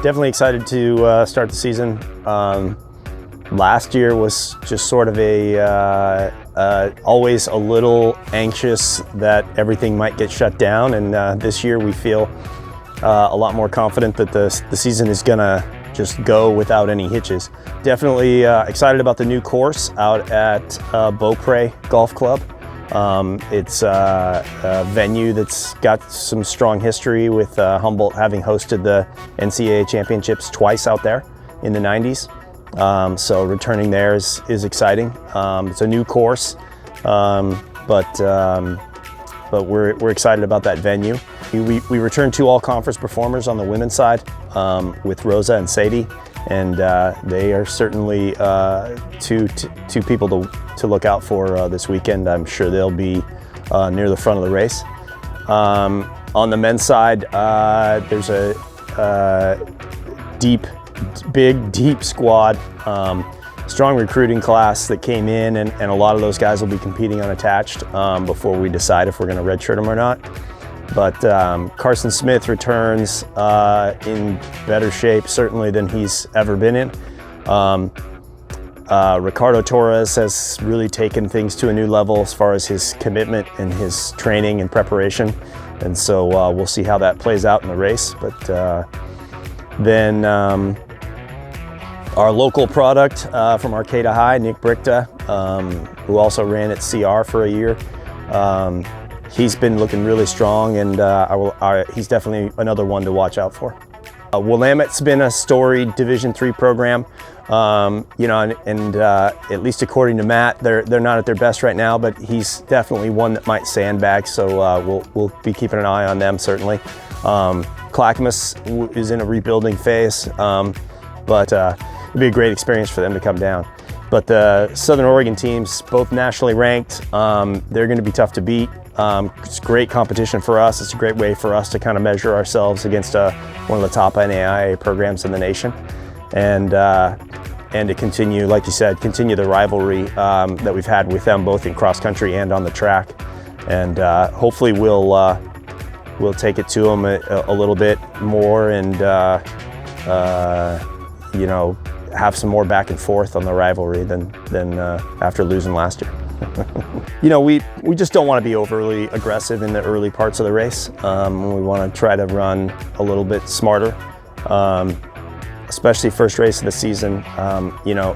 Definitely excited to start the season. Last year was just sort of always a little anxious that everything might get shut down, and this year we feel a lot more confident that the season is gonna just go without any hitches. Definitely excited about the new course out at Beau Pre Golf Club. It's a venue that's got some strong history with Humboldt having hosted the NCAA championships twice out there in the 90s. So returning there is exciting. It's a new course, but we're excited about that venue. We returned 2 all-conference performers on the women's side with Rosa and Sadie, and they are certainly two people to look out for this weekend. I'm sure they'll be near the front of the race. On the men's side, there's a deep squad, strong recruiting class that came in, and a lot of those guys will be competing unattached before we decide if we're going to redshirt them or not. But Carson Smith returns in better shape, certainly, than he's ever been in. Ricardo Torres has really taken things to a new level as far as his commitment and his training and preparation, and so we'll see how that plays out in the race. But then our local product from Arcata High, Nick Brichta, who also ran at CR for a year, he's been looking really strong, and he's definitely another one to watch out for. Willamette's been a storied Division III program, you know, and at least according to Matt, they're not at their best right now, but he's definitely one that might sandbag, so we'll be keeping an eye on them, certainly. Clackamas is in a rebuilding phase, but it'd be a great experience for them to come down. But the Southern Oregon teams, both nationally ranked, they're going to be tough to beat. It's great competition for us. It's a great way for us to kind of measure ourselves against one of the top NAIA programs in the nation, and to continue, like you said, continue the rivalry that we've had with them both in cross country and on the track, and hopefully we'll take it to them a little bit more, and you know, have some more back and forth on the rivalry than after losing last year. You know, we just don't want to be overly aggressive in the early parts of the race. We want to try to run a little bit smarter, especially first race of the season. You know,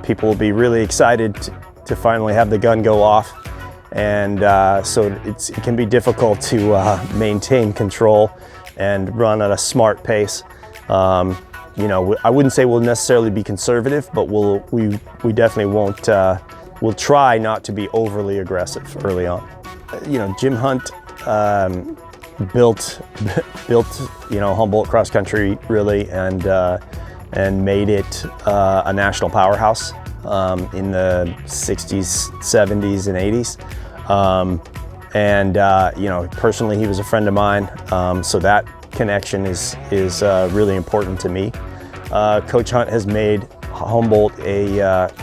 people will be really excited to finally have the gun go off, and so it can be difficult to maintain control and run at a smart pace. You know, I wouldn't say we'll necessarily be conservative, but we definitely won't. We'll try not to be overly aggressive early on. You know, Jim Hunt built you know, Humboldt cross country really, and made it a national powerhouse in the 60s, 70s, and 80s. You know, personally, he was a friend of mine, so that connection is really important to me. Coach Hunt has made Humboldt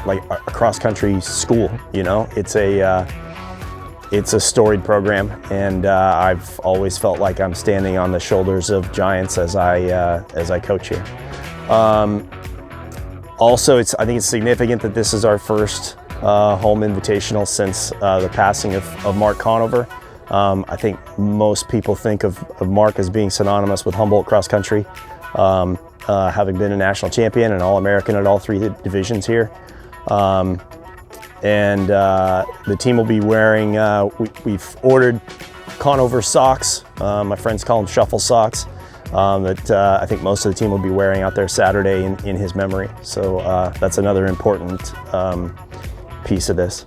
like a cross-country school. You know, it's a storied program, and I've always felt like I'm standing on the shoulders of giants as I coach here. Also, I think it's significant that this is our first home invitational since the passing of Mark Conover. I think most people think of Mark as being synonymous with Humboldt cross country, having been a national champion and All-American at all 3 divisions here. And the team will be wearing, we've ordered Conover socks. My friends call them shuffle socks, that I think most of the team will be wearing out there Saturday in his memory. So that's another important piece of this.